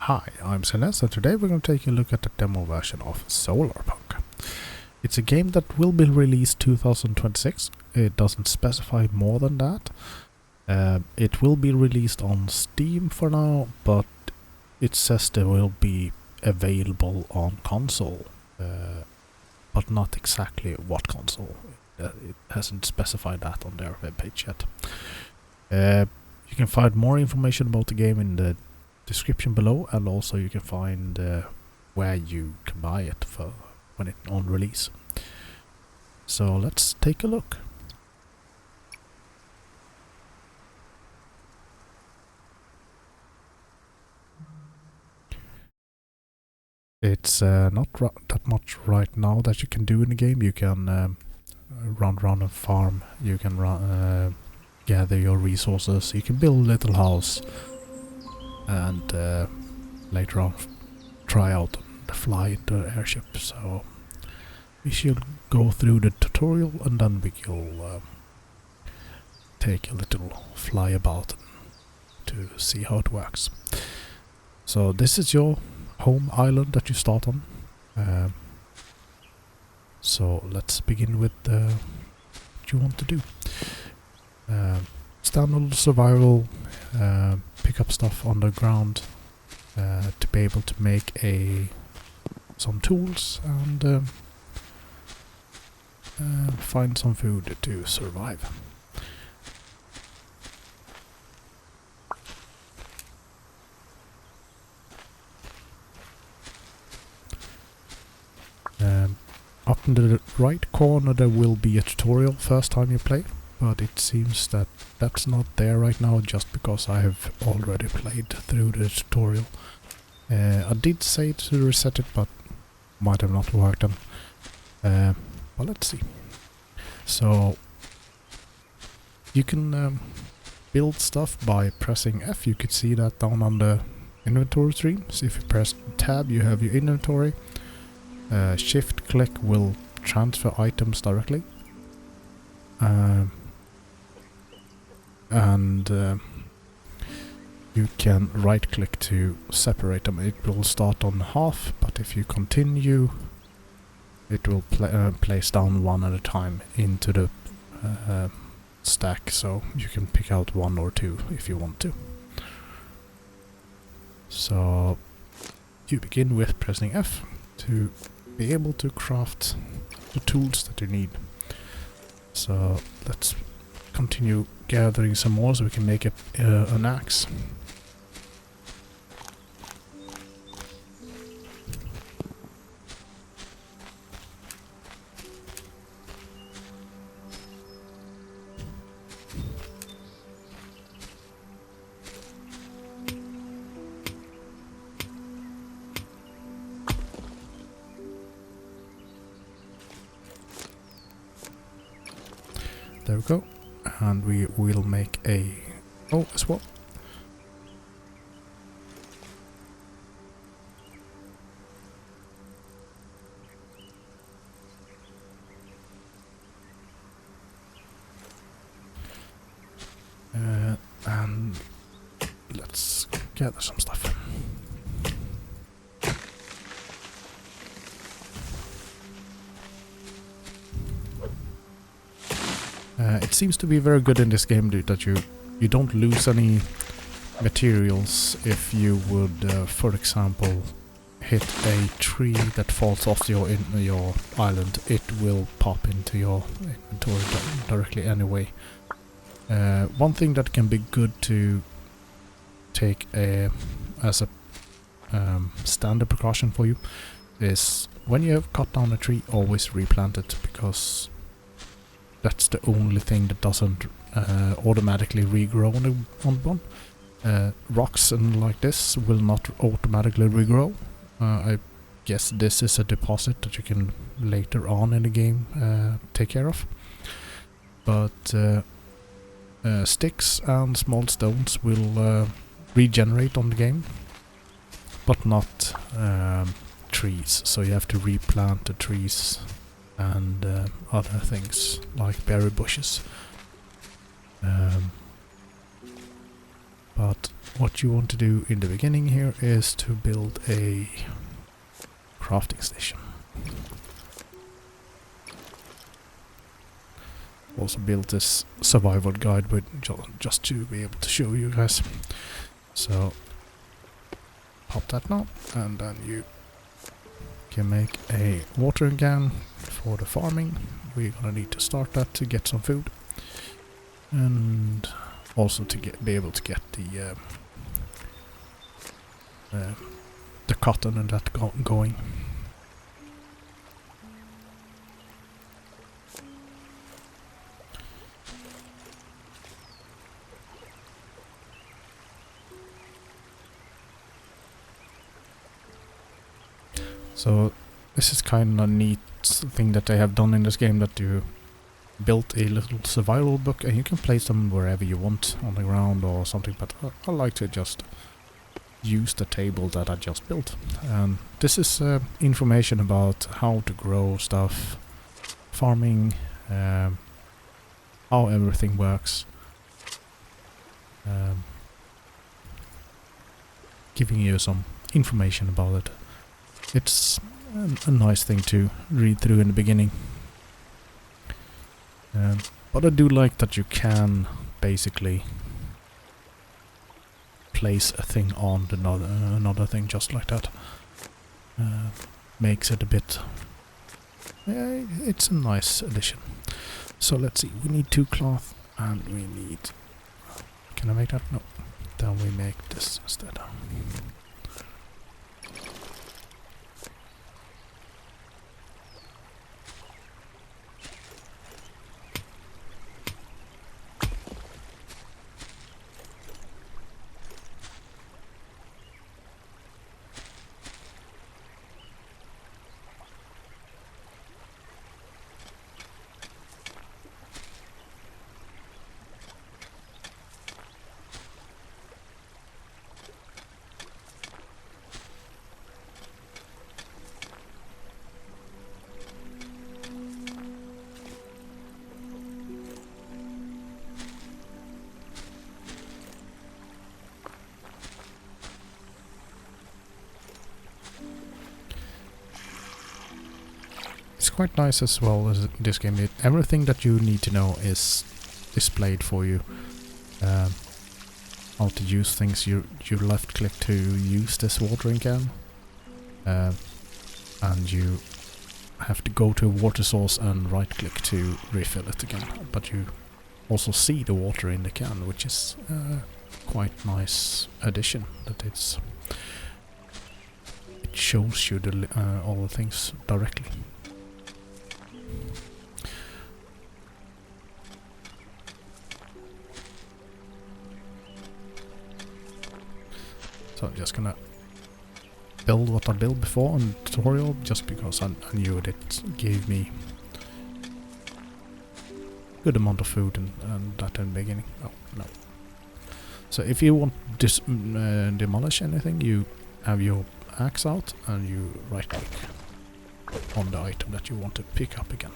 Hi, I'm Zinez, and today we're going to take a look at the demo version of Solarpunk. It's a game that will be released 2026. It doesn't specify more than that. It will be released on Steam for now, but it says it will be available on console, but not exactly what console. It hasn't specified that on their webpage yet. You can find more information about the game in the description below, and also you can find where you can buy it for when it's on release. So let's take a look. It's not that much right now that you can do in the game. You can run around a farm, you can gather your resources, you can build a little house, and later on try out the fly into the airship. So we should go through the tutorial and then we'll take a little fly about to see how it works. So this is your home island that you start on. So let's begin with what you want to do. Standard survival, pick up stuff on the ground to be able to make some tools and find some food to survive. Up in the right corner there will be a tutorial first time you play, but it seems that that's not there right now just because I have already played through the tutorial. I did say to reset it, but might have not worked then. But let's see. So you can build stuff by pressing F. You could see that down on the inventory screen. So if you press tab you have your inventory. Shift click will transfer items directly. And you can right click to separate them. It will start on half, but if you continue it will place down one at a time into the stack, so you can pick out one or two if you want to. So you begin with pressing F to be able to craft the tools that you need. So let's continue gathering some more so we can make an axe. There we go, and we will make a bow as well. And let's gather some stuff. It seems to be very good in this game, dude, that you don't lose any materials if you would, for example, hit a tree that falls off your island. It will pop into your inventory directly anyway. One thing that can be good to take as a standard precaution for you is when you have cut down a tree, always replant it, because that's the only thing that doesn't automatically regrow on one. Rocks and like this will not automatically regrow. I guess this is a deposit that you can later on in the game take care of. But sticks and small stones will regenerate on the game, but not trees. So you have to replant the trees and other things like berry bushes. But what you want to do in the beginning here is to build a crafting station. Also built this survival guide with just to be able to show you guys. So pop that now, and then you can make a watering can for the farming. We're gonna need to start that to get some food, and also to be able to get the cotton and that going. So this is kind of a neat thing that they have done in this game, that you built a little survival book and you can place them wherever you want, on the ground or something, but I like to just use the table that I just built. And this is information about how to grow stuff, farming, how everything works, giving you some information about it. It's a nice thing to read through in the beginning. But I do like that you can basically place a thing on another thing just like that. Makes it a bit... it's a nice addition. So let's see, we need 2 cloth and we need... Can I make that? No. Then we make this instead. It's quite nice as well as this game. Everything that you need to know is displayed for you. How to use things. You left click to use this watering can, and you have to go to a water source and right click to refill it again. But you also see the water in the can, which is quite nice addition. That it shows you all the things directly. So I'm just gonna build what I built before in the tutorial, just because I knew it gave me good amount of food and that in the beginning. Oh no. So if you want to demolish anything, you have your axe out and you right click on the item that you want to pick up again.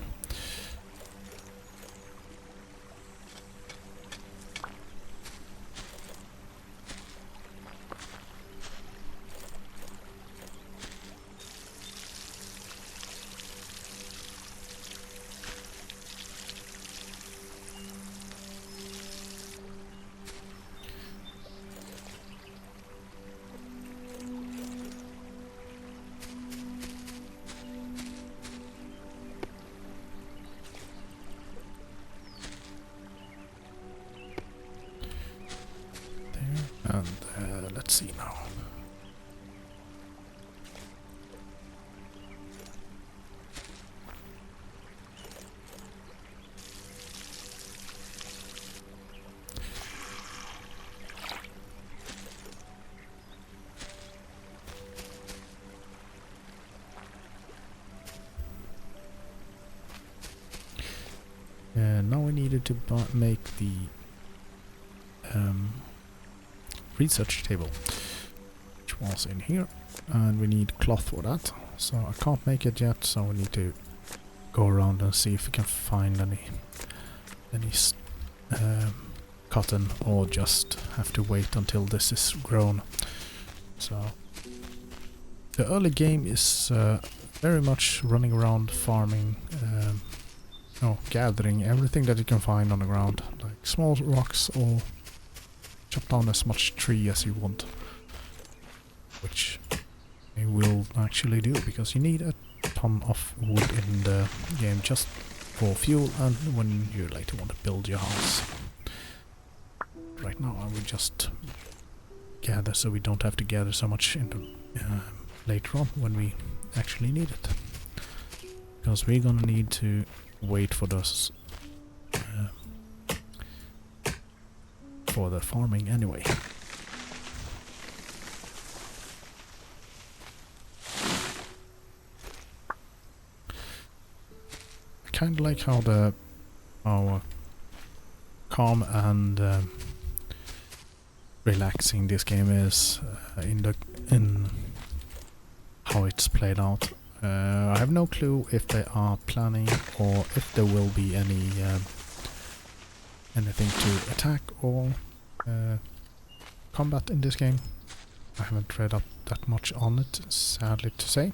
And let's see now. Now we needed to make the research table, which was in here, and we need cloth for that. So I can't make it yet, so we need to go around and see if we can find any cotton or just have to wait until this is grown. So the early game is very much running around farming, gathering everything that you can find on the ground, like small rocks, or chop down as much tree as you want, which you will actually do because you need a ton of wood in the game just for fuel and when you later want to build your house. Right now I will just gather so we don't have to gather so much in the, later on when we actually need it, because we're gonna need to wait for those for the farming anyway. I kind of like how calm and relaxing this game is in how it's played out. I have no clue if they are planning or if there will be any anything to attack or combat in this game. I haven't read up that much on it, sadly to say,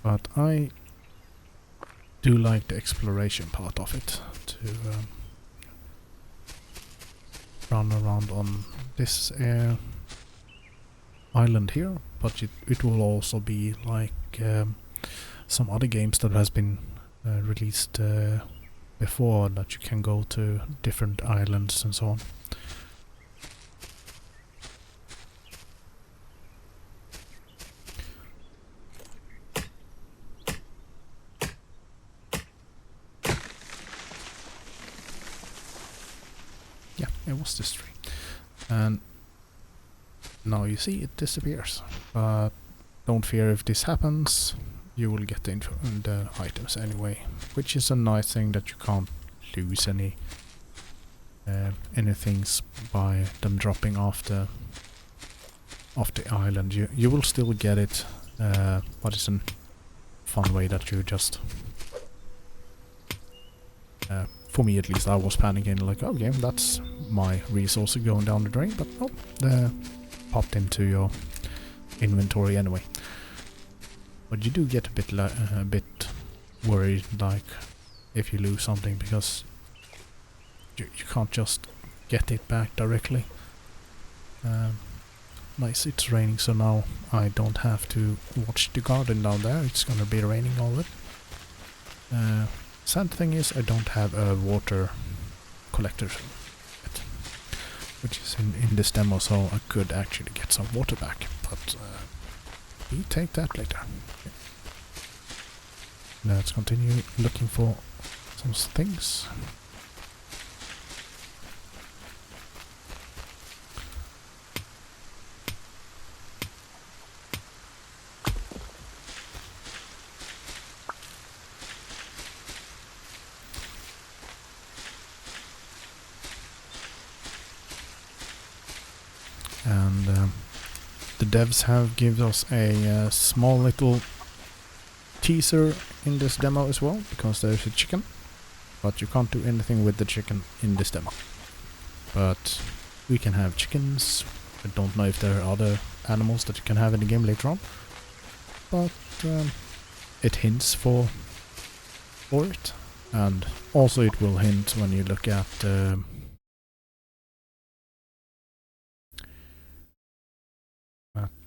but I do like the exploration part of it, to run around on this island here, but it will also be like some other games that has been released before, that you can go to different islands and so on. Yeah, it was this tree. And now you see it disappears. But don't fear, if this happens, you will get the items anyway, which is a nice thing, that you can't lose any things by them dropping off the island. You will still get it, but it's a fun way that you just for me at least, I was panicking like, oh game, that's my resources going down the drain, but no, they popped into your inventory anyway. But you do get a bit worried, like if you lose something, because you can't just get it back directly. Nice, it's raining, so now I don't have to watch the garden down there. It's gonna be raining already. Sad thing is I don't have a water collector yet, which is in this demo, so I could actually get some water back, but we take that later. Okay. Let's continue looking for some things. And the devs have given us a small little teaser in this demo as well, because there's a chicken, but you can't do anything with the chicken in this demo. But we can have chickens. I don't know if there are other animals that you can have in the game later on, but it hints for it, and also it will hint when you look at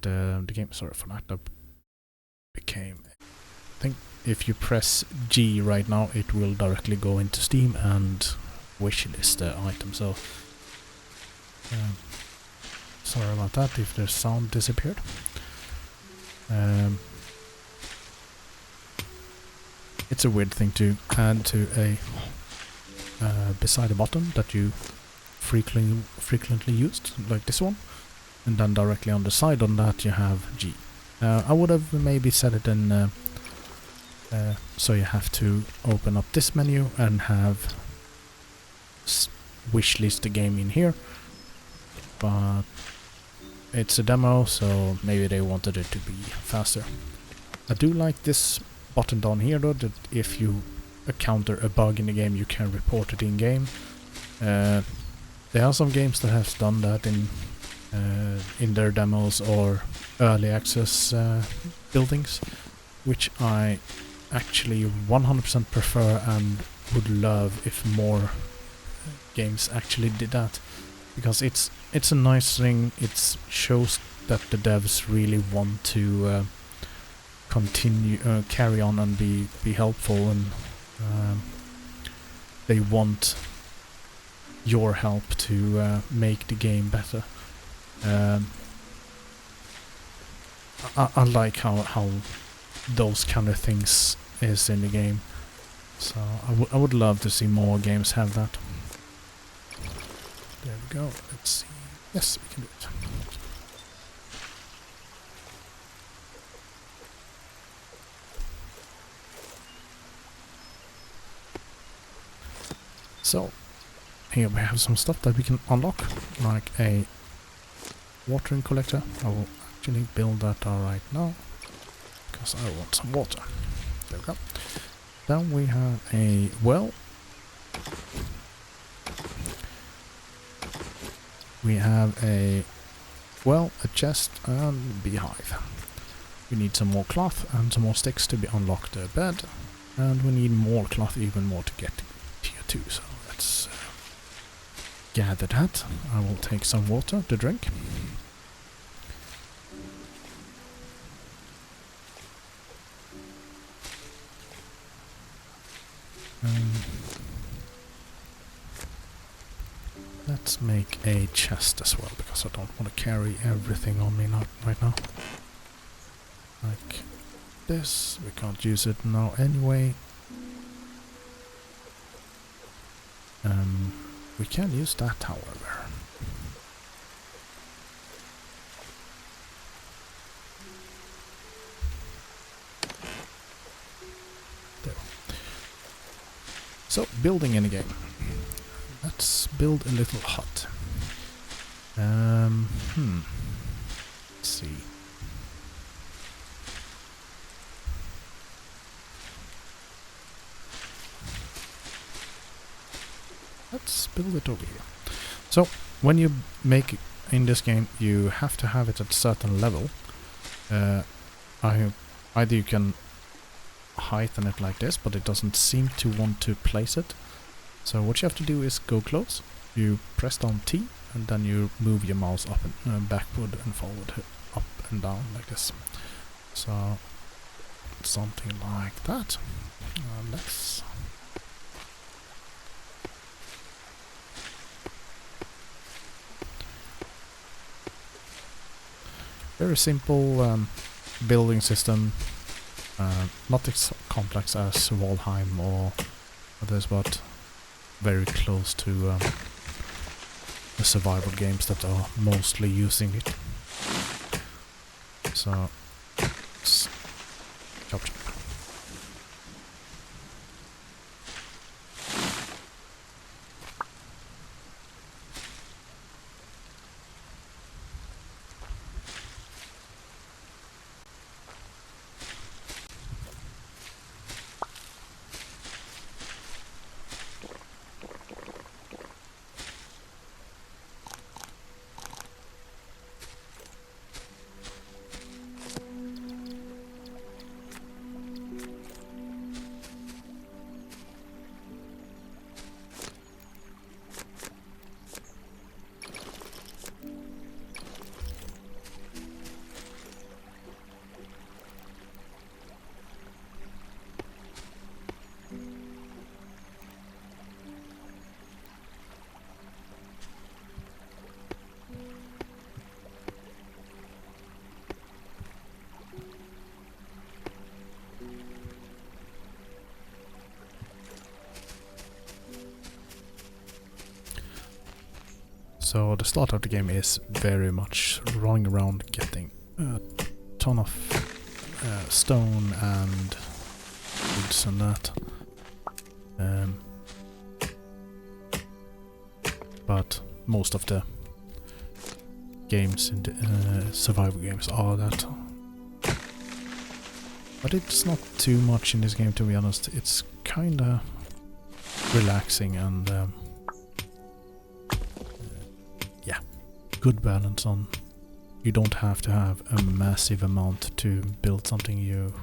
the game. Sorry for that. That became, I think if you press G right now, it will directly go into Steam and wishlist the item. So sorry about that if the sound disappeared. It's a weird thing to add to a beside a button that you frequently used, like this one. And then directly on the side on that you have G. I would have maybe set it in so you have to open up this menu and have wishlist the game in here. But it's a demo, so maybe they wanted it to be faster. I do like this button down here though, that if you encounter a bug in the game you can report it in game. There are some games that have done that in their demos or early access buildings, which I actually 100% prefer and would love if more games actually did that, because it's a nice thing. It shows that the devs really want to continue, carry on and be helpful, and they want your help to make the game better. I like how those kind of things is in the game, so I would love to see more games have that. There we go. Let's see. Yes, we can do it. So, here we have some stuff that we can unlock, like a watering collector. I will actually build that right now, because I want some water. There we go. Then we have a well. We have a chest and beehive. We need some more cloth and some more sticks to unlock the bed, and we need more cloth, even more, to get to tier 2. So let's gather that. I will take some water to drink. Let's make a chest as well, because I don't want to carry everything on me right now. Like this. We can't use it now anyway. We can use that, however. There. So, building in a game. Let's build a little hut. Let's see. Let's build it over here. So, when you make it in this game, you have to have it at a certain level. Either you can heighten it like this, but it doesn't seem to want to place it. So what you have to do is go close, you press down T, and then you move your mouse up and backward and forward, up and down like this. So something like that. Let's very simple building system, not as complex as Valheim or others, but very close to the survival games that are mostly using it. So, chop chop. So the start of the game is very much running around getting a ton of stone and woods and that. But most of the games in the survival games are that. But it's not too much in this game, to be honest. It's kinda relaxing and good balance on. You don't have to have a massive amount to build something. You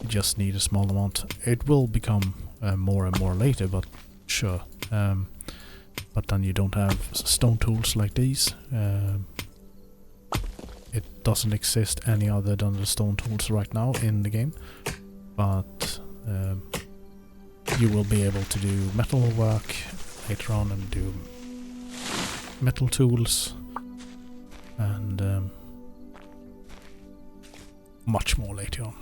just need a small amount. It will become more and more later, but sure. But then you don't have stone tools like these. It doesn't exist any other than the stone tools right now in the game, but you will be able to do metal work later on and do metal tools and much more later on.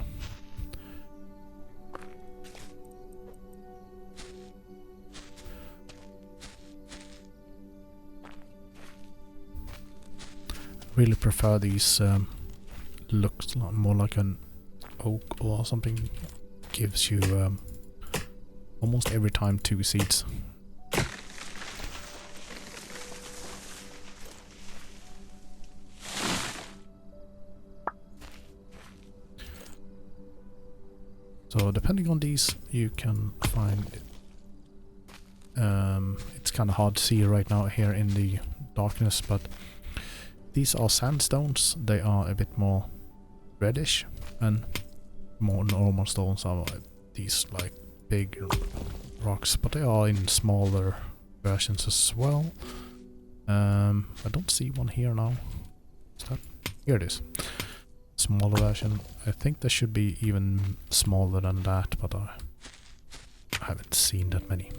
Really prefer these. Looks more like an oak or something. Gives you almost every time 2 seeds. So depending on these, you can find. It's kind of hard to see right now here in the darkness, but these are sandstones. They are a bit more reddish, and more normal stones are these like big rocks, but they are in smaller versions as well. I don't see one here now. Is that? Here it is. Smaller version. I think there should be even smaller than that, but I haven't seen that many.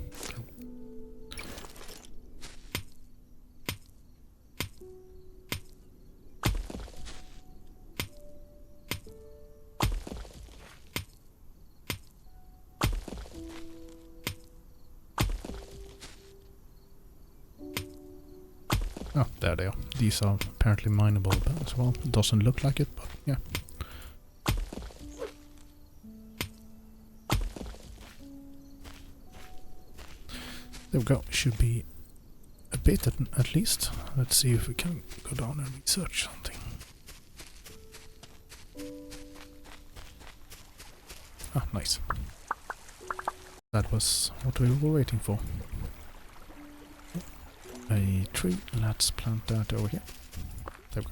Oh, there they are. These are apparently mineable as well. It doesn't look like it, but yeah. There we go. Should be a bit at least. Let's see if we can go down and research something. Ah, nice. That was what we were waiting for. A tree. Let's plant that over here. There we go.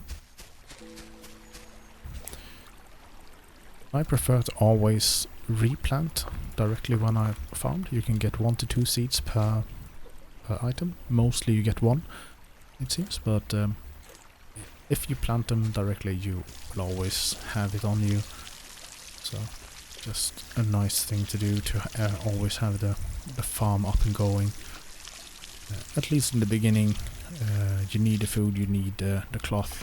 I prefer to always replant directly when I found. You can get 1 to 2 seeds per item. Mostly you get 1, it seems, but if you plant them directly, you will always have it on you. So just a nice thing to do to always have the farm up and going. At least in the beginning, you need the food, you need the cloth.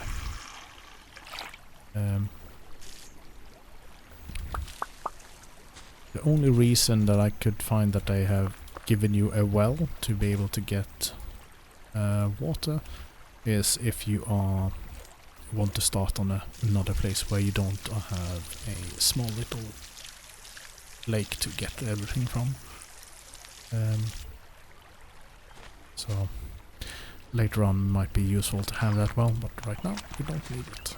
The only reason that I could find that they have given you a well to be able to get water is if you want to start on another place where you don't have a small little lake to get everything from. So later on might be useful to have that well, but right now you don't need it.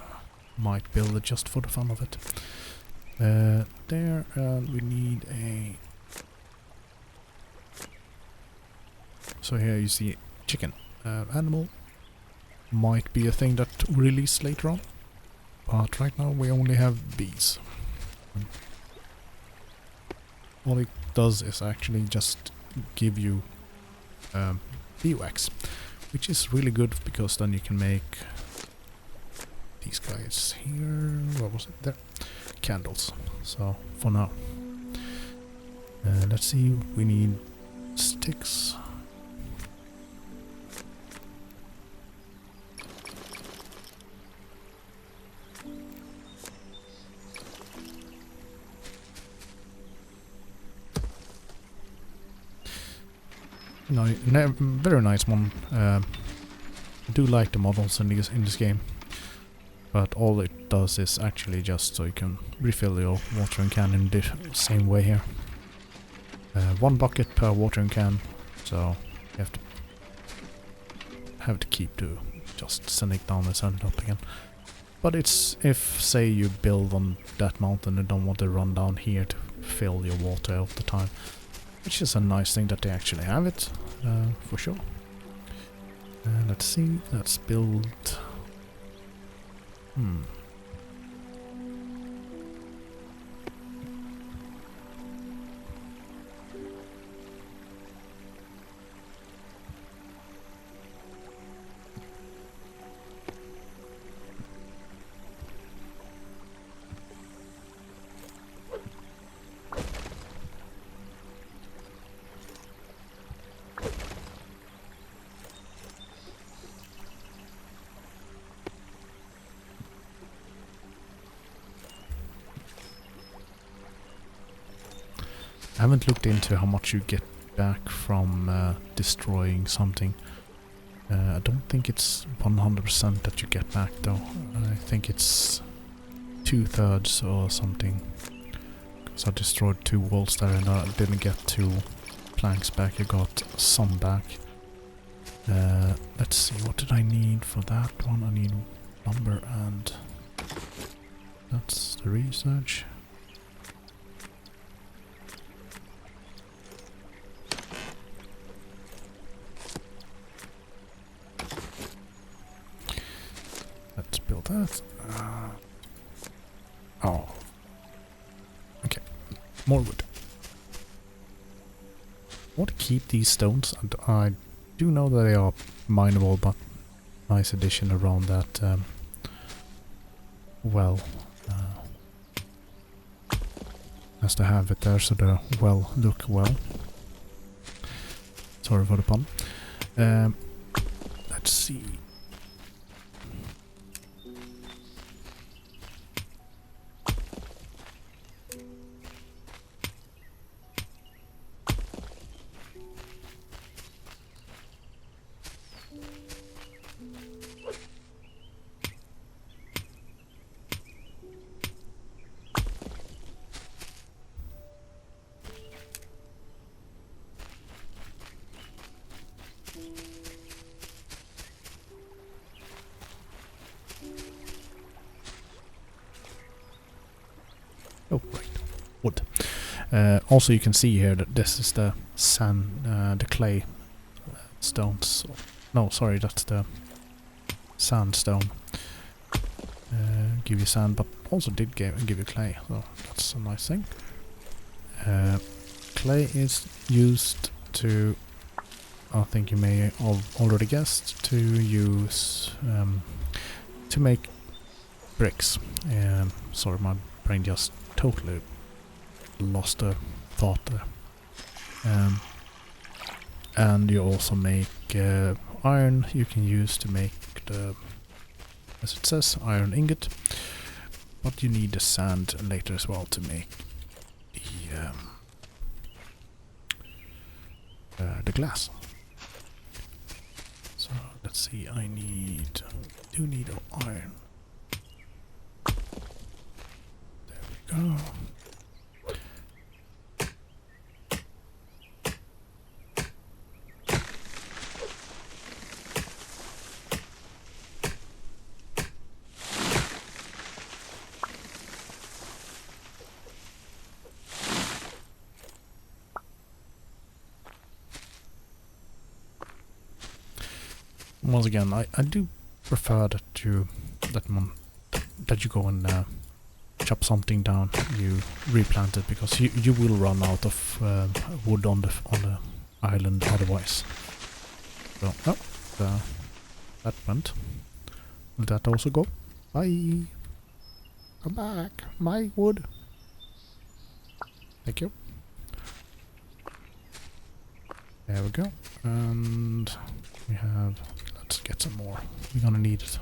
Might build it just for the fun of it. There we need a... So here you see chicken. Animal might be a thing that release later on, but right now we only have bees. All it does is actually just give you beeswax, which is really good because then you can make these guys here. What was it? There. Candles. So for now, let's see. We need sticks. No, very nice one. I do like the models in this game, but all it does is actually just so you can refill your watering can in the same way here. 1 bucket per watering can, so you have to keep to just send it down and send it up again. But it's if say you build on that mountain and don't want to run down here to fill your water all the time. Which is a nice thing that they actually have it, for sure. Let's see, let's build... I haven't looked into how much you get back from destroying something. I don't think it's 100% that you get back though. I think it's 2/3 or something. Because I destroyed 2 walls there and I didn't get 2 planks back, I got some back. Let's see, what did I need for that one? I need lumber and... that's the research. Let's build that. Oh. Okay. More wood. I want to keep these stones. And I do know that they are mineable, but nice addition around that well. Has to have it there so the well look well. Sorry for the pun. Let's see. Oh, right. Wood. Also, you can see here that this is the sand, the clay stones. No, sorry, that's the sandstone. Give you sand, but also did give you clay, so that's a nice thing. Clay is used to, I think you may have already guessed, to use to make bricks. Sorry, my brain just totally lost a thought there. And you also make iron you can use to make the, as it says, iron ingot, but you need the sand later as well to make the glass. So let's see, I do need iron. There we go. Once again, I do prefer that you go and chop something down, you replant it, because you will run out of wood on the island otherwise. So, oh, that went. Will that also go? Bye. Come back, my wood. Thank you. There we go, and we have. Let's get some more. We're gonna need it.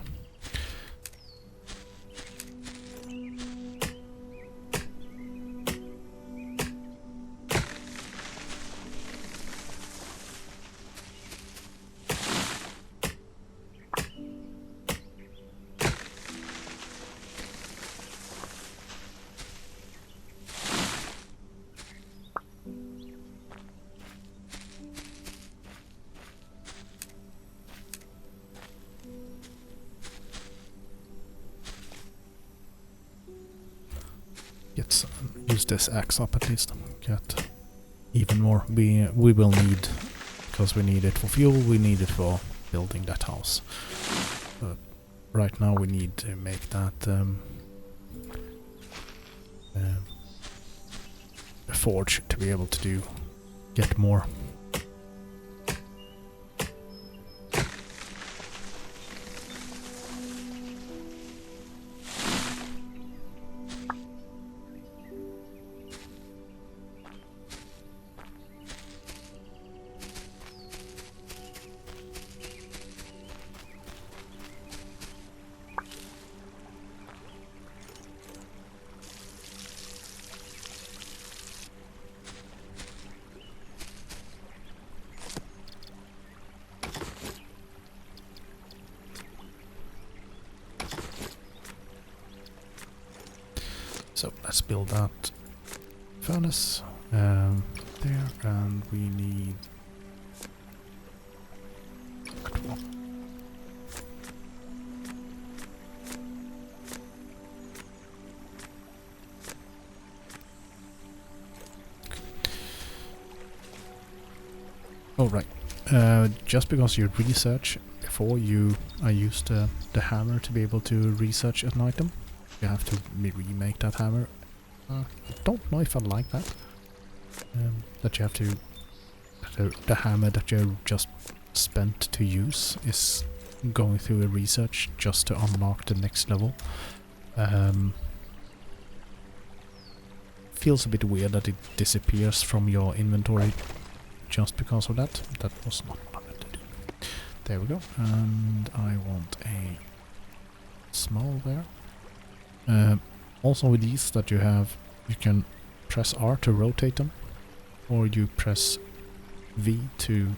Use this axe up at least. Get even more. We will need, because we need it for fuel, we need it for building that house. But right now we need to make that a forge to be able to get more. So let's build that furnace there, and we need oh right. Just because you research before I used the hammer to be able to research an item. You have to remake that hammer. I don't know if I like that. That you have to... The hammer that you just spent to use is going through a research just to unlock the next level. Feels a bit weird that it disappears from your inventory just because of that. That was not what I meant to do. There we go. And I want a small there. Also with these that you have, you can press R to rotate them, or you press V to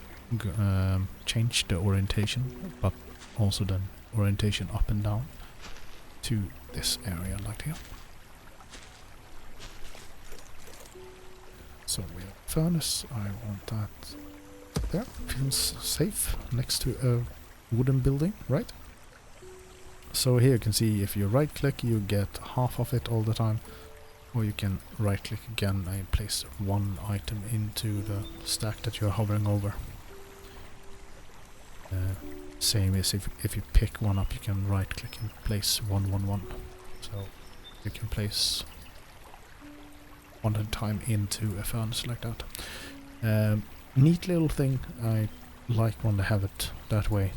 change the orientation, but also then orientation up and down to this area like here. So we have furnace, I want that there, feels safe next to a wooden building, right? So here you can see if you right click you get half of it all the time, or you can right click again and place one item into the stack that you're hovering over. Same as if you pick one up, you can right click and place 111. So you can place one at a time into a furnace like that. Neat little thing. I like when they have it that way.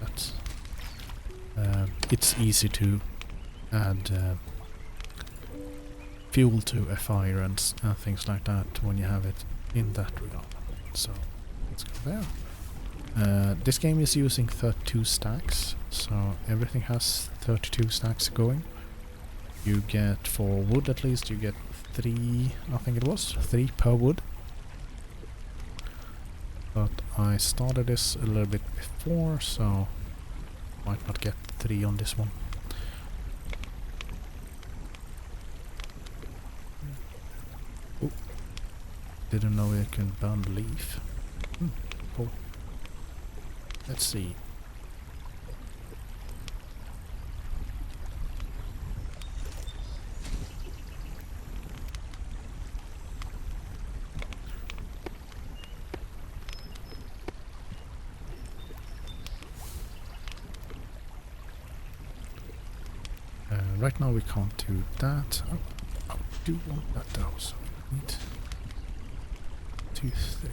That's it's easy to add fuel to a fire and things like that when you have it in that regard. So let's go there. This game is using 32 stacks, so everything has 32 stacks going. You get, for wood at least, you get 3, I think it was, 3 per wood. But I started this a little bit before, so might not get 3 on this one. Oh, didn't know you can burn leaf. Cool. Let's see. Right now we can't do that. Oh, I do want that though, so we need 2, 3.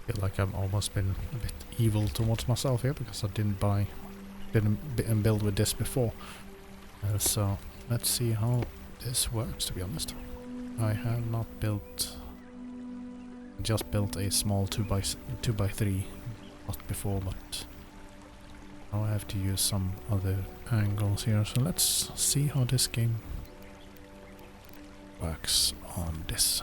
feel like I've almost been a bit evil towards myself here because I didn't build with this before. So let's see how this works, to be honest. I have not just built a small 2x3 not before, but now I have to use some other angles here. So let's see how this game works on this.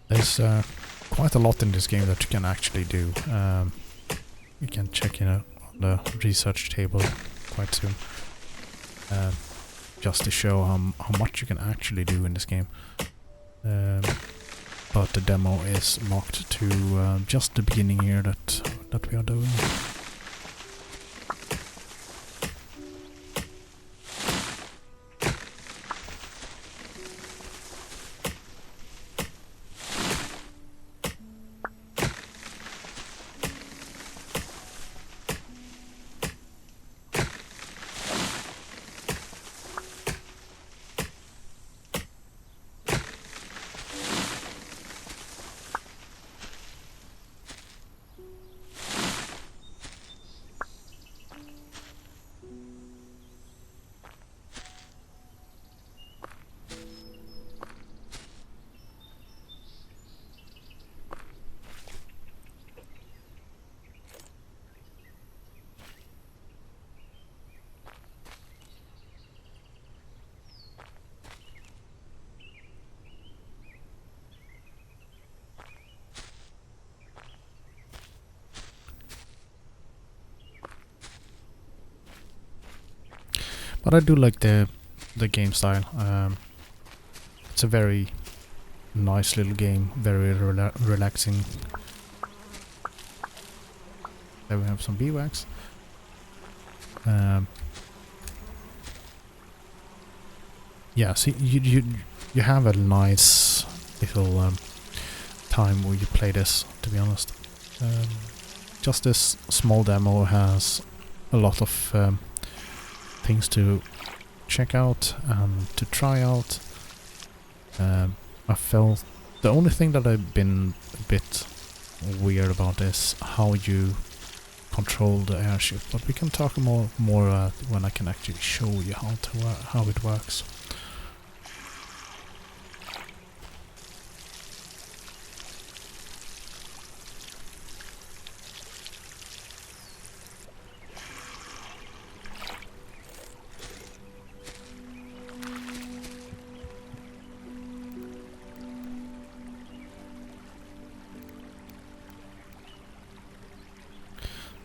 There's quite a lot in this game that you can actually do. You can check on the research table quite soon, just to show how much you can actually do in this game. But the demo is marked to just the beginning here that we are doing. But I do like the game style. It's a very nice little game, very relaxing. There we have some beeswax. Yeah, see, you have a nice little time where you play this, to be honest. Just this small demo has a lot of things to check out and to try out. I felt the only thing that I've been a bit weird about is how you control the airship, but we can talk more when I can actually show you how it works.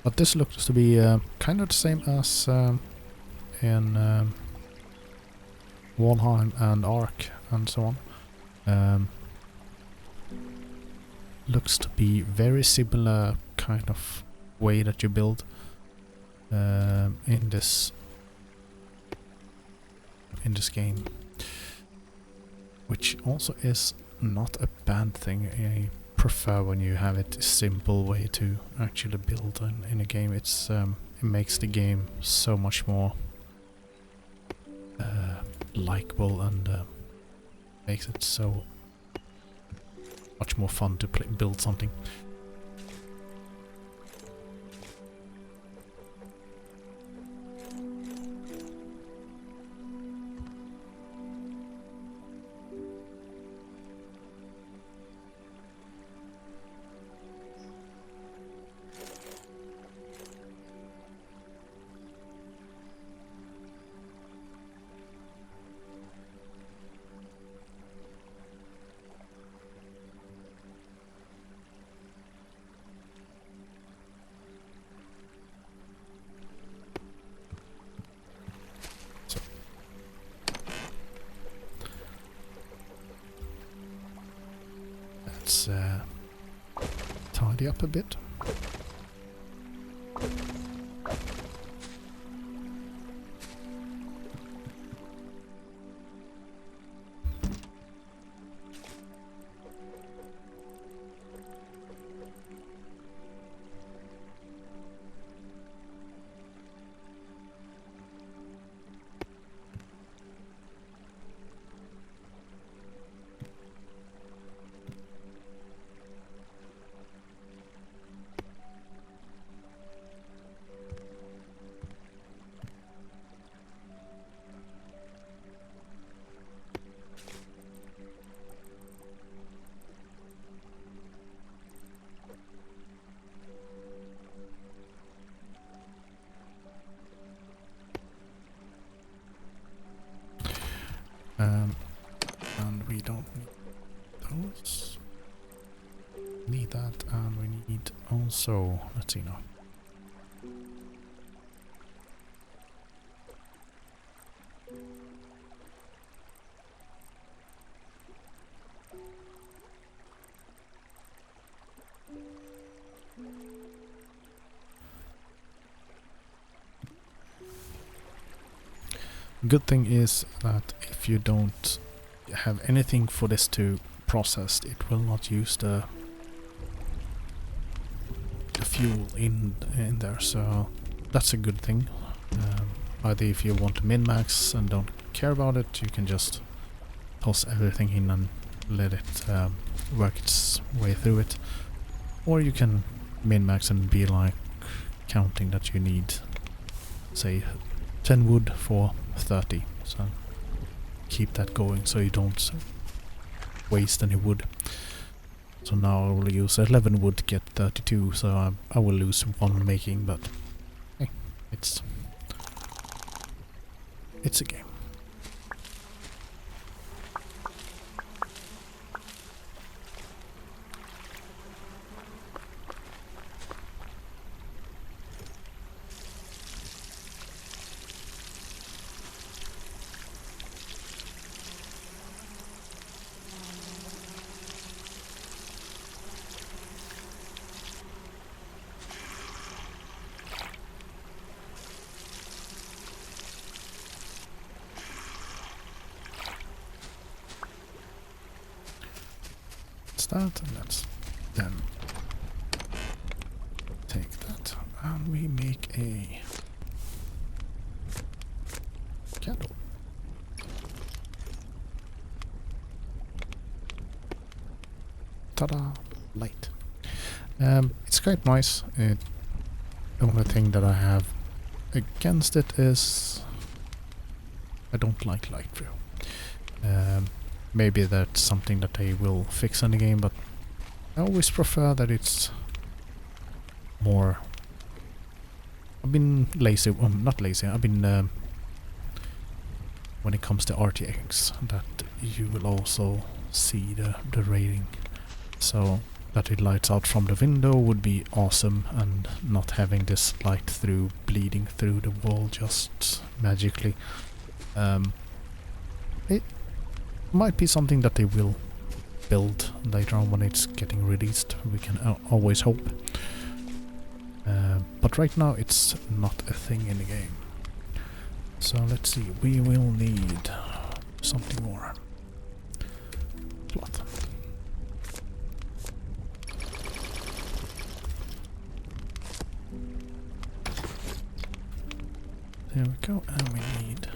But this looks to be kind of the same as in Valheim and Ark and so on. Looks to be very similar kind of way that you build in this game, which also is not a bad thing. I prefer when you have it a simple way to actually build in a game. It's it makes the game so much more likable and makes it so much more fun to build something. let's tidy up a bit. And we don't need those. Need that, and we need also, let's see now. Good thing is that if you don't have anything for this to process, it will not use the fuel in there, so that's a good thing. Either if you want to min-max and don't care about it, you can just toss everything in and let it work its way through it, or you can min-max and be like counting that you need, say, 10 wood for 30, so keep that going so you don't waste any wood. So now I will use 11 wood to get 32, so I will lose one making, but hey, it's a game. That, and let's then take that and we make a candle. Ta-da! Light. It's quite nice. The only thing that I have against it is I don't like light through. Maybe that's something that they will fix in the game, but I always prefer that it's more... I've been lazy, not lazy, I've been... when it comes to RTX, that you will also see the rating. So that it lights out from the window would be awesome, and not having this light through bleeding through the wall just magically. It might be something that they will build later on when it's getting released. We can always hope. But right now it's not a thing in the game. So let's see, we will need something more. Plot. There we go, and we need...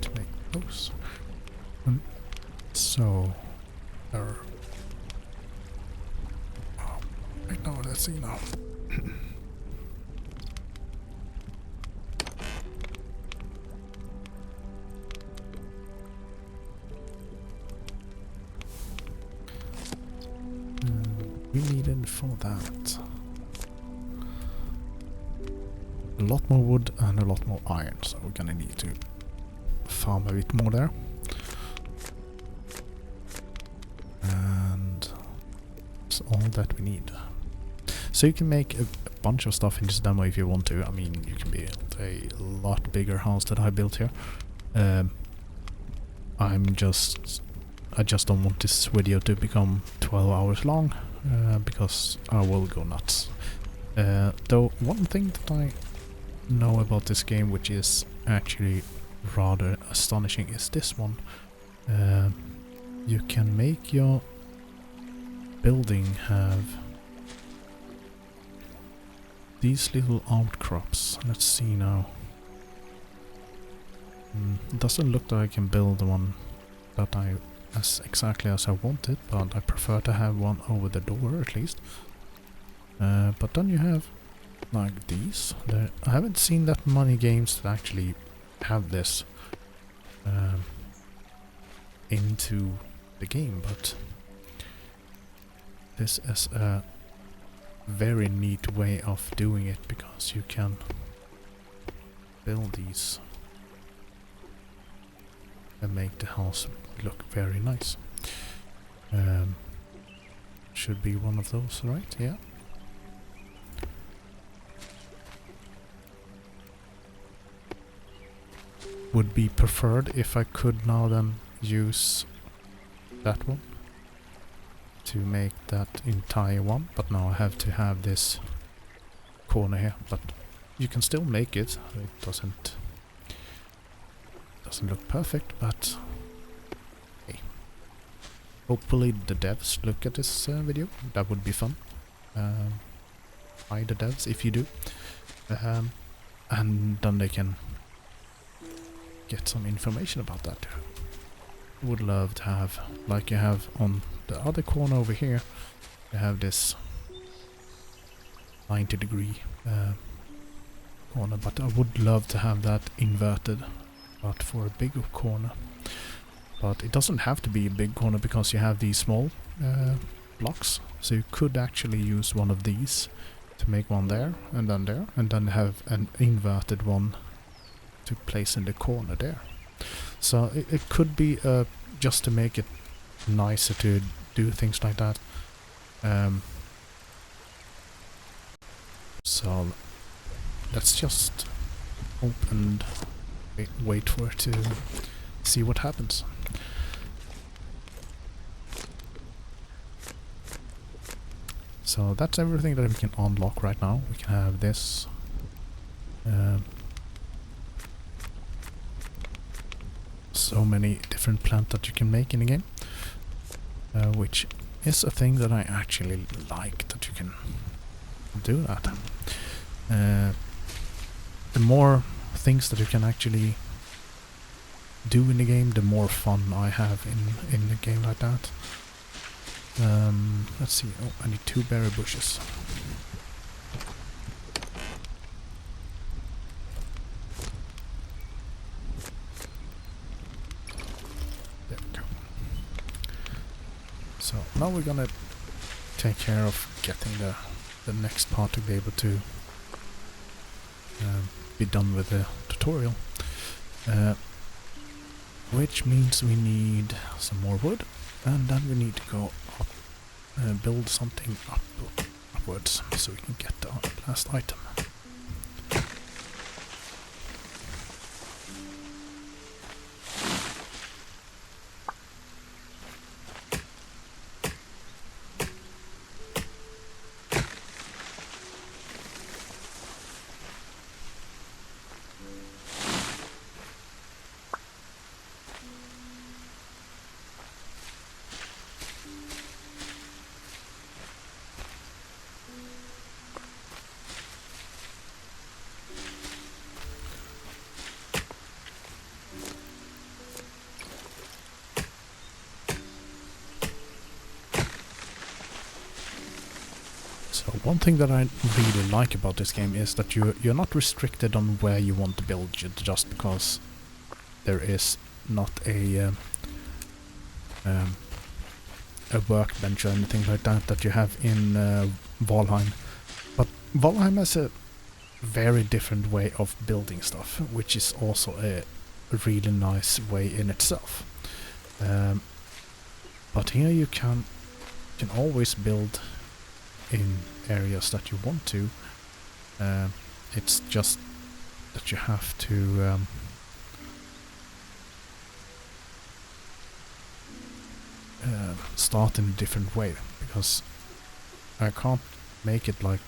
to make those. So... oh, right now, let's see now. We needed for that a lot more wood and a lot more iron, so we're gonna need to farm a bit more there. And that's all that we need. So you can make a bunch of stuff in this demo if you want to. I mean, you can build a lot bigger house that I built here. I just don't want this video to become 12 hours long, because I will go nuts. Though one thing that I know about this game, which is actually rather astonishing, is this one. You can make your building have these little outcrops. Let's see now. It doesn't look like I can build one that exactly as I want it, but I prefer to have one over the door at least. But then you have like these. I haven't seen that many games that actually have this into the game, but this is a very neat way of doing it, because you can build these and make the house look very nice. Should be one of those, right? Yeah. Would be preferred if I could now then use that one to make that entire one, but now I have to have this corner here. But you can still make it. It doesn't look perfect, but hey, hopefully the devs look at this video. That would be fun. Hi the devs if you do, and then they can get some information about that. Would love to have, like you have on the other corner over here, you have this 90-degree corner, but I would love to have that inverted, but for a bigger corner. But it doesn't have to be a big corner, because you have these small blocks, so you could actually use one of these to make one there, and then have an inverted one to place in the corner there. So it could be just to make it nicer to do things like that. So let's just hope and wait for it to see what happens. So that's everything that we can unlock right now. We can have this. So many different plants that you can make in the game, which is a thing that I actually like, that you can do that. The more things that you can actually do in the game, the more fun I have in a game like that. Let's see. Oh, I need 2 berry bushes. There we go. So now we're gonna take care of getting the next part to be able to be done with the tutorial. Which means we need some more wood, and then we need to go up, build something upwards so we can get the last item. So one thing that I really like about this game is that you're not restricted on where you want to build just because there is not a workbench or anything like that you have in Valheim. But Valheim has a very different way of building stuff, which is also a really nice way in itself. But here you can always build in areas that you want to. It's just that you have to start in a different way, because I can't make it like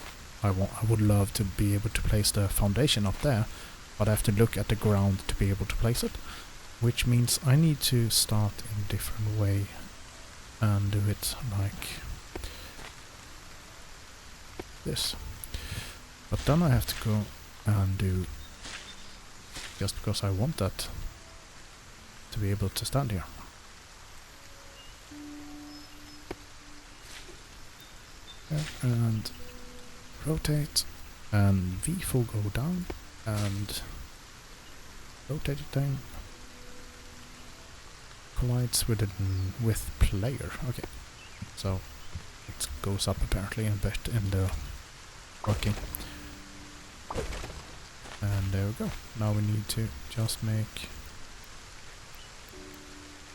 I want. I would love to be able to place the foundation up there, but I have to look at the ground to be able to place it, which means I need to start in a different way and do it like this. But then I have to go and do, just because I want that to be able to stand here. And rotate, and V4 go down, and rotate it down. Collides with player. Okay, so it goes up apparently a bit in the working. And there we go. Now we need to just make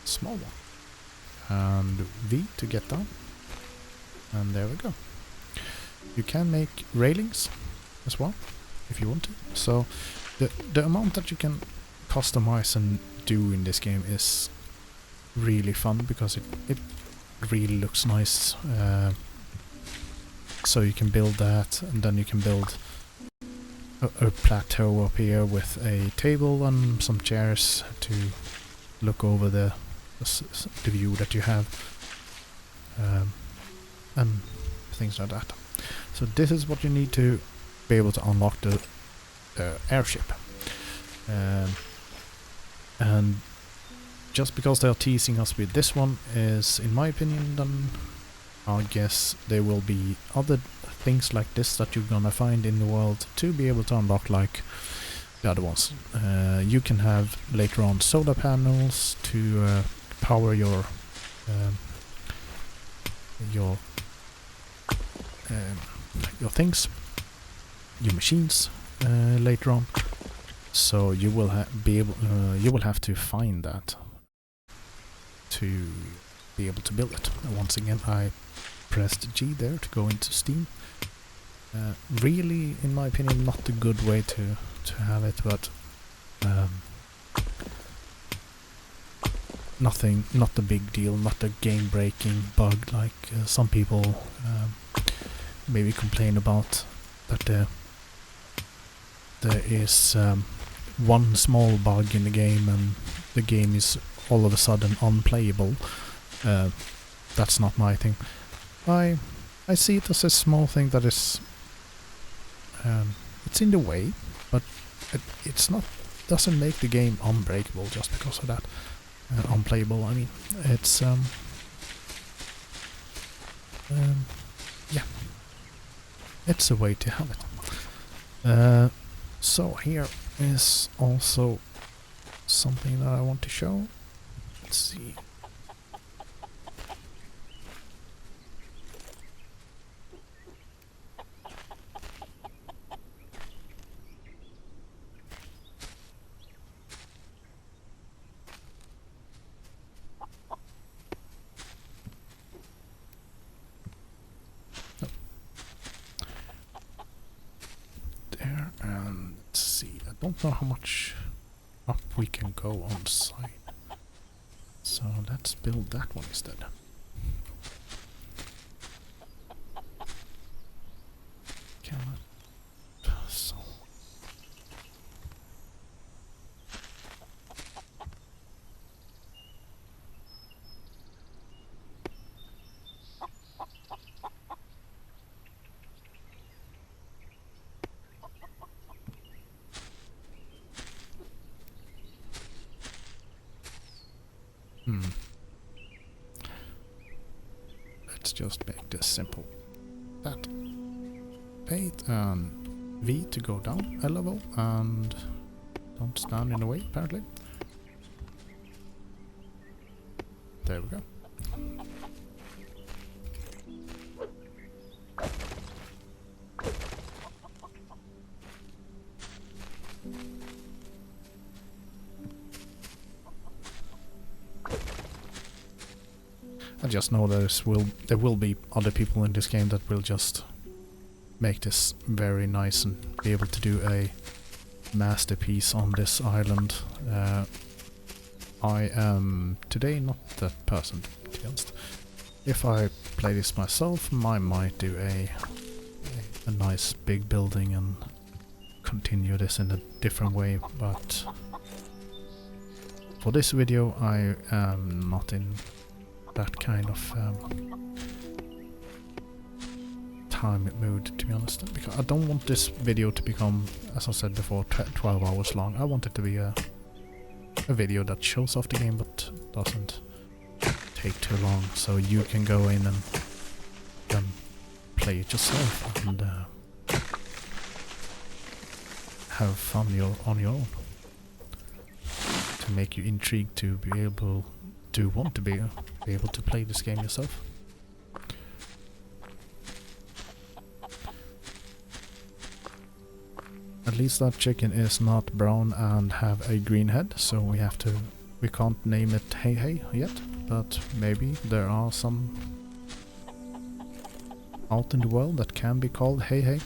a small one, and V to get down. And there we go. You can make railings as well, if you want to. So the amount that you can customize and do in this game is really fun, because it really looks nice. So you can build that, and then you can build a plateau up here with a table and some chairs to look over the view that you have. And things like that. So this is what you need to be able to unlock the airship. And just because they are teasing us with this one is, in my opinion, then I guess there will be other things like this that you're gonna find in the world to be able to unlock like the other ones. You can have later on solar panels to power your things, your machines later on. So you will you will have to find that to be able to build it. Once again, I pressed G there to go into Steam. Really, in my opinion, not a good way to have it, but nothing, not a big deal, not a game-breaking bug like some people maybe complain about, that there is one small bug in the game and the game is all of a sudden unplayable. That's not my thing. I see it as a small thing that is it's in the way, but it's not, doesn't make the game unbreakable just because of that. Unplayable, I mean. It's yeah, it's a way to have it. So here is also something that I want to show. Let's see. I don't know how much up we can go on site, so let's build that one instead. Can I? So. Let's just make this simple. That. Paint and V to go down a level, and don't stand in the way apparently. There we go. just know there will be other people in this game that will just make this very nice and be able to do a masterpiece on this island. I am today not that person, to be honest. If I play this myself, I might do a nice big building and continue this in a different way, but for this video I am not in that kind of time mood, to be honest, because I don't want this video to become, as I said before, 12 hours long. I want it to be a video that shows off the game but doesn't take too long, so you can go in and play it yourself and have fun on your own, to make you intrigued to be able to want to be able to play this game yourself. At least that chicken is not brown and have a green head, so we can't name it Hey Hey yet, but maybe there are some out in the world that can be called Hey Hey.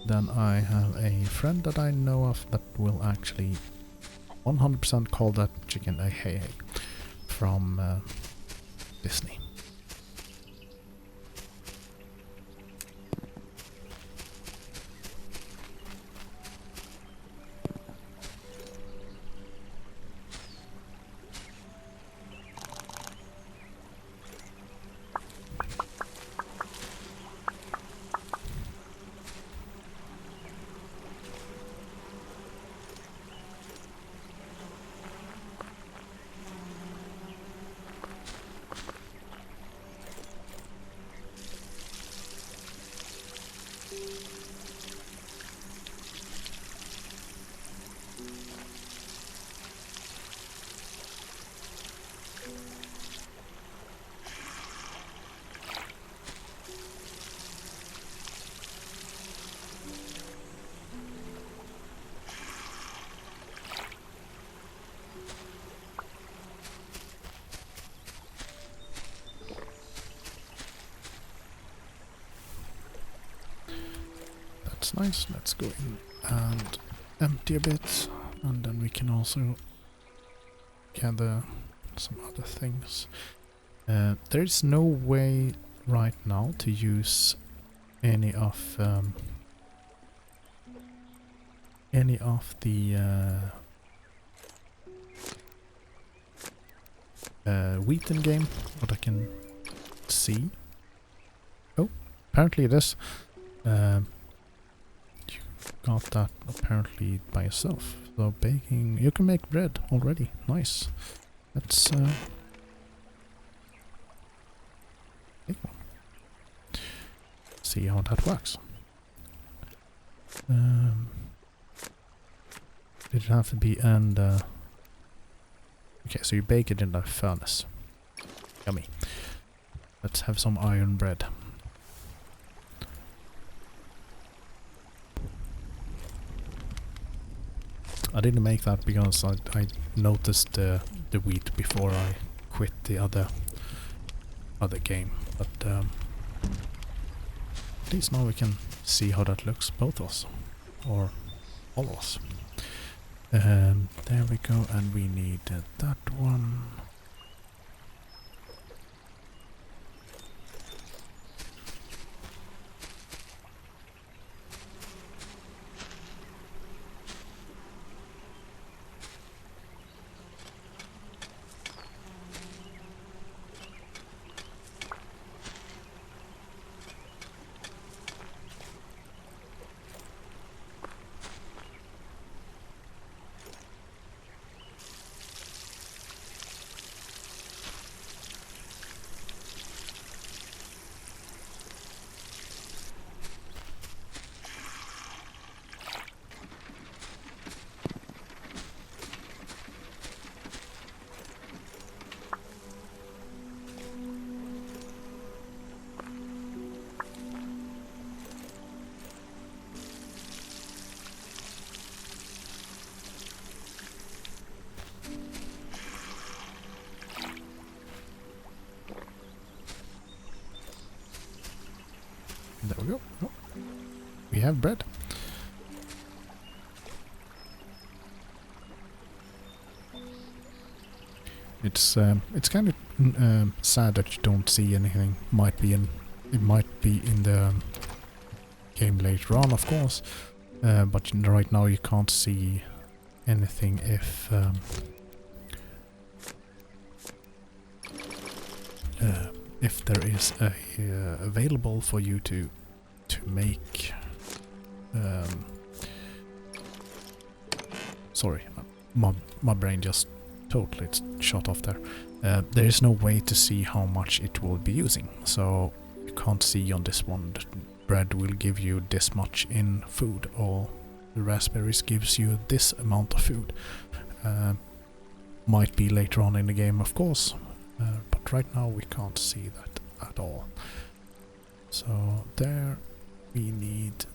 Then I have a friend that I know of that will actually 100% call that chicken a Hey Hey from Disney. That's nice. Let's go in and empty a bit, and then we can also gather some other things. There is no way right now to use any of the wheat in game, what I can see. Oh, apparently it is. You got that apparently by yourself. So baking, you can make bread already. Nice. Let's make one. See how that works. Did it have to be and okay, so you bake it in the furnace. Yummy. Let's have some iron bread. I didn't make that because I noticed the wheat before I quit the other game, but at least now we can see how that looks, both of us, or all of us. There we go, and we need that one. There we go. Oh, we have bread. It's kind of sad that you don't see anything. It might be in the game later on, of course, but right now you can't see anything if there is a available for you to make. Sorry, my brain just totally shut off there. There is no way to see how much it will be using, so you can't see on this one that bread will give you this much in food, or the raspberries gives you this amount of food. Might be later on in the game, of course, but right now we can't see that at all. So there we need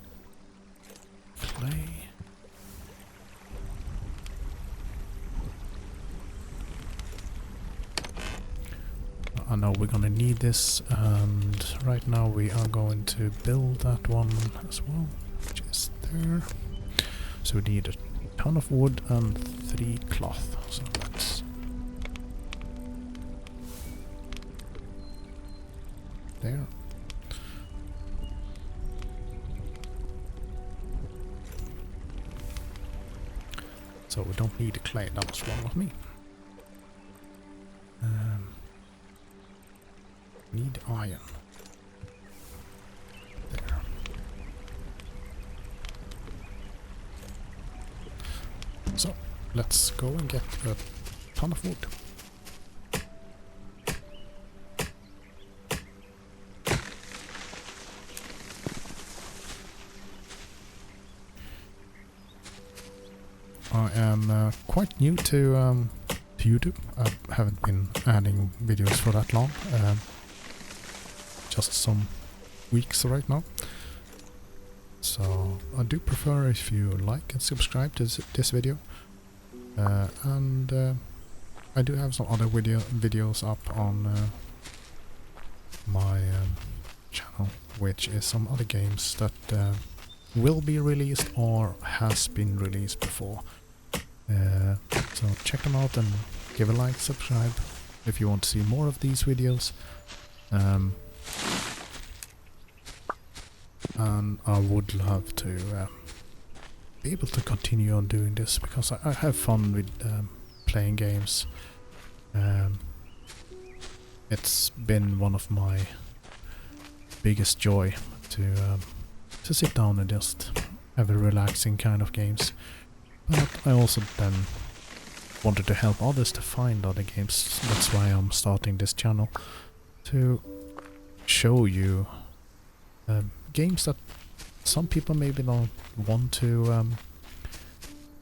clay. I know we're gonna need this, and right now we are going to build that one as well, which is there. So we need a ton of wood and 3 cloth, so that's there. So we don't need the clay, that was wrong of me. Need iron. There. So, let's go and get a ton of wood. I am quite new to YouTube. I haven't been adding videos for that long. Just some weeks right now. So I do prefer if you like and subscribe to this video. And I do have some other videos up on my channel, which is some other games that will be released or has been released before. So check them out and give a like, subscribe if you want to see more of these videos. And I would love to be able to continue on doing this, because I have fun with playing games. It's been one of my biggest joy to sit down and just have a relaxing kind of games. But I also then wanted to help others to find other games. That's why I'm starting this channel, to show you games that some people maybe don't want to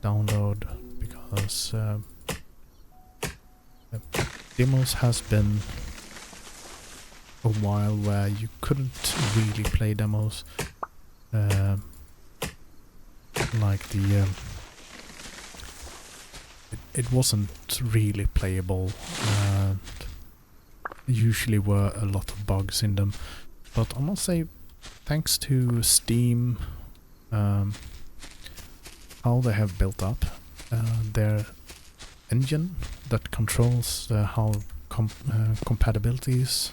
download, because demos has been a while where you couldn't really play demos, like the it wasn't really playable. Usually were a lot of bugs in them, but I must say, thanks to Steam, how they have built up their engine that controls how compatibilities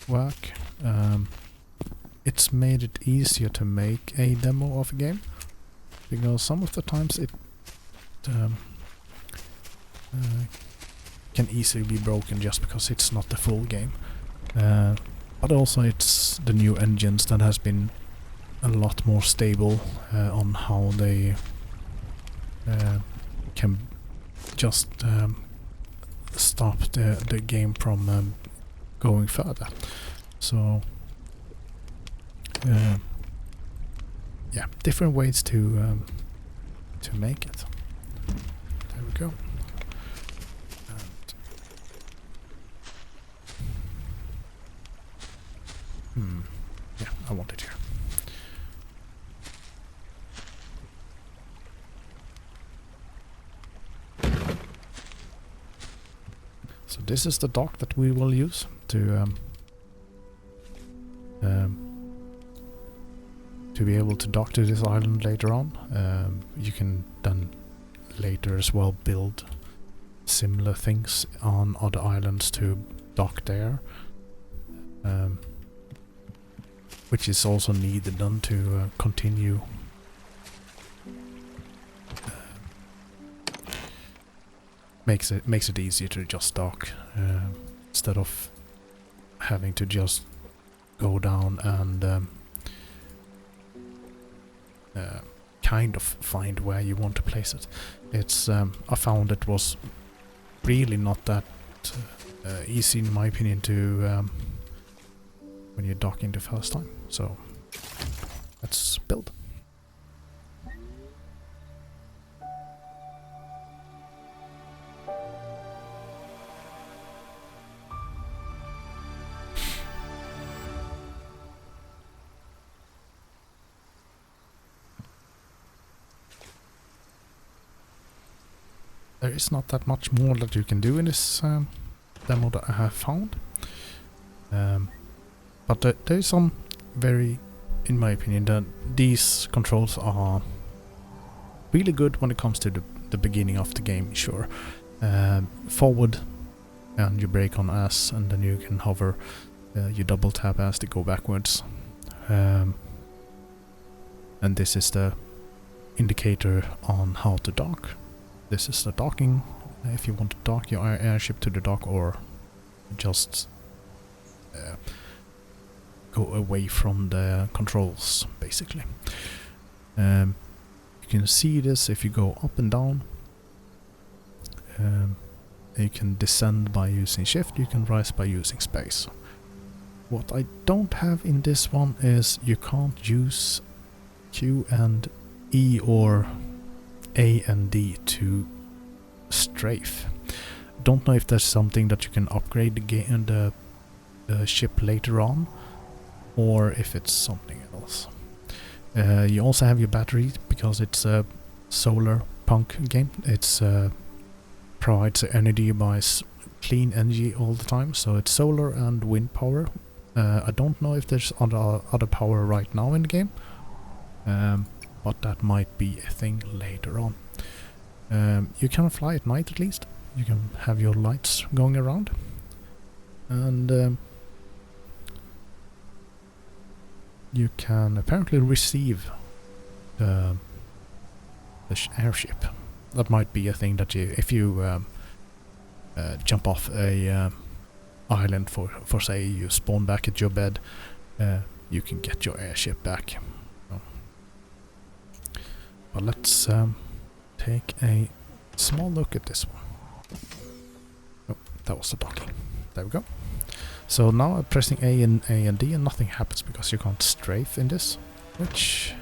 work, it's made it easier to make a demo of a game, because some of the times it can easily be broken just because it's not the full game. But also it's the new engines that has been a lot more stable on how they can just stop the game from going further. So yeah, different ways to make it. There we go. Yeah, I want it here. So this is the dock that we will use to to be able to dock to this island later on. You can then later as well build similar things on other islands to dock there, which is also needed then to continue makes it easier to just dock instead of having to just go down and kind of find where you want to place it. It's I found it was really not that easy, in my opinion, to when you're docking the first time. So let's build. There is not that much more that you can do in this demo that I have found. But there is some very, in my opinion, that these controls are really good when it comes to the beginning of the game, sure. Forward, and you brake on S, and then you can hover, you double tap S to go backwards. And this is the indicator on how to dock. This is the docking, if you want to dock your airship to the dock, or just go away from the controls, basically. You can see this if you go up and down. You can descend by using shift, you can rise by using space. What I don't have in this one is you can't use Q and E or A and D to strafe. Don't know if there's something that you can upgrade the ship later on, or if it's something else. You also have your battery, because it's a Solarpunk game. It's provides energy by clean energy all the time, so it's solar and wind power. I don't know if there's other power right now in the game, but that might be a thing later on. You can fly at night, at least. You can have your lights going around, and you can apparently receive the airship. That might be a thing that you, if you jump off a island, for say you spawn back at your bed, you can get your airship back. But let's take a small look at this one. Oh, that was the docking. There we go. So now I'm pressing A and D, and nothing happens because you can't strafe in this, which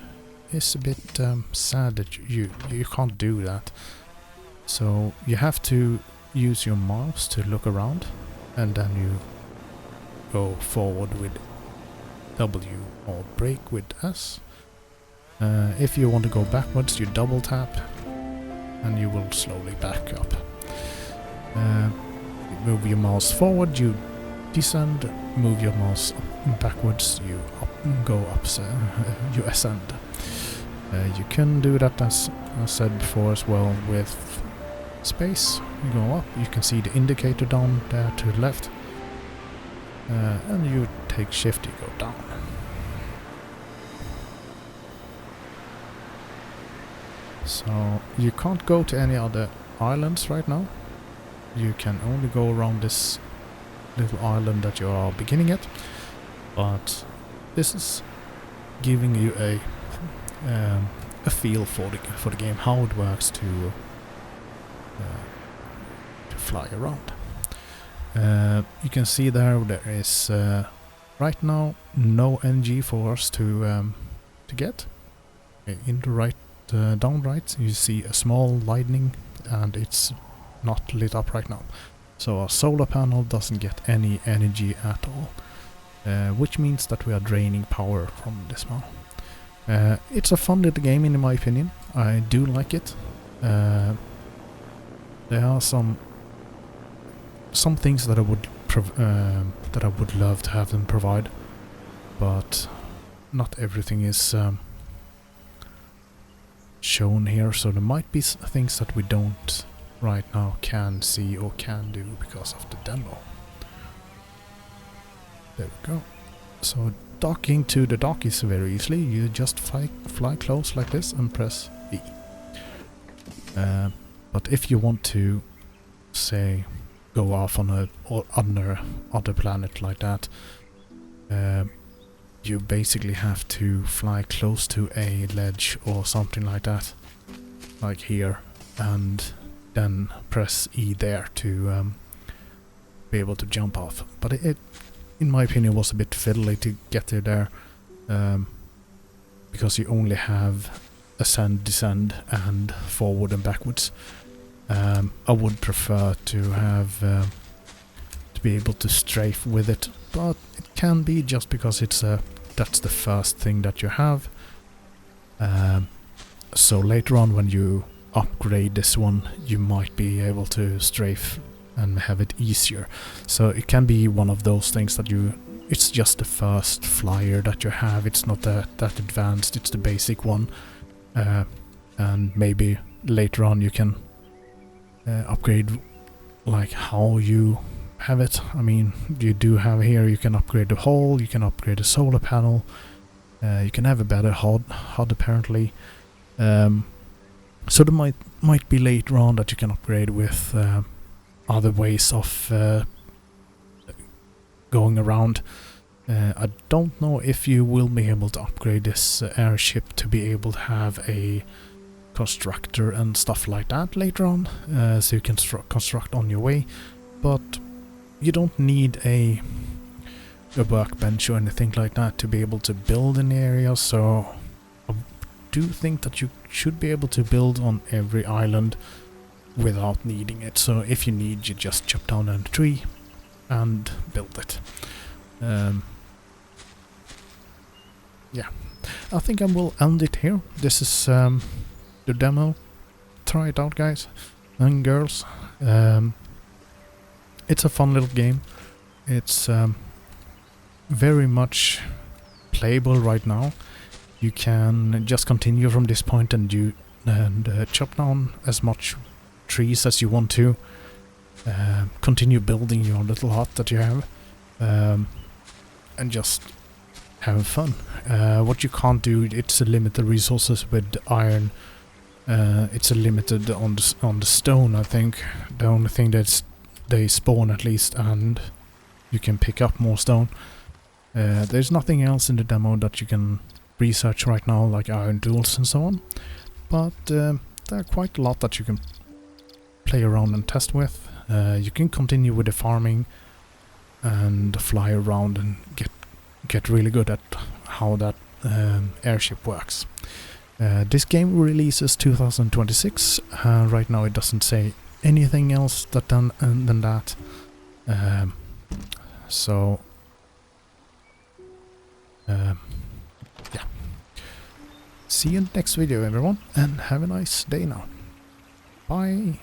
is a bit sad that you can't do that. So you have to use your mouse to look around, and then you go forward with W or brake with S. If you want to go backwards, you double tap and you will slowly back up. You move your mouse forward, you descend. Move your mouse backwards, you you ascend. You can do that, as I said before, as well with space. You go up, you can see the indicator down there to the left, and you take shift, you go down. So you can't go to any other islands right now. You can only go around this little island that you are beginning at, but this is giving you a feel for the game, how it works to fly around. You can see there is right now no energy for us to get. In the right, down right, you see a small lightning, and it's not lit up right now. So our solar panel doesn't get any energy at all, which means that we are draining power from this one. It's a fun little game, in my opinion. I do like it. There are some things that I would love to have them provide, but not everything is shown here, so there might be things that we don't right now can see or can do because of the demo. There we go. So docking to the dock is very easily. You just fly close like this and press E. But if you want to, say, go off on a other planet like that, you basically have to fly close to a ledge or something like that, like here, and then press E there to be able to jump off. But it in my opinion was a bit fiddly to get to there, because you only have ascend, descend and forward and backwards. I would prefer to have to be able to strafe with it, but it can be just because it's that's the first thing that you have. So later on when you upgrade this one, you might be able to strafe and have it easier. So it can be one of those things that it's just the first flyer that you have. It's not that advanced, it's the basic one. And maybe later on you can upgrade like how you have it. I mean, you do have here, you can upgrade the hull, you can upgrade the solar panel, you can have a better HUD apparently. So there might be later on that you can upgrade with other ways of going around. I don't know if you will be able to upgrade this airship to be able to have a constructor and stuff like that later on, so you can construct on your way, but you don't need a workbench or anything like that to be able to build an area. So I do think that you should be able to build on every island without needing it. So if you need, you just chop down a tree and build it. Yeah, I think I will end it here. This is the demo. Try it out, guys and girls. It's a fun little game. It's very much playable right now. You can just continue from this point and chop down as much trees as you want to. Continue building your little hut that you have, and just have fun. What you can't do, it's a limited resources with iron. It's a limited on the stone, I think. The only thing that's they spawn at least, and you can pick up more stone. There's nothing else in the demo that you can research right now, like iron tools and so on. But there are quite a lot that you can play around and test with. You can continue with the farming and fly around and get really good at how that airship works. This game releases 2026. Right now it doesn't say anything else than that. So yeah. See you in the next video, everyone, and have a nice day now. Bye.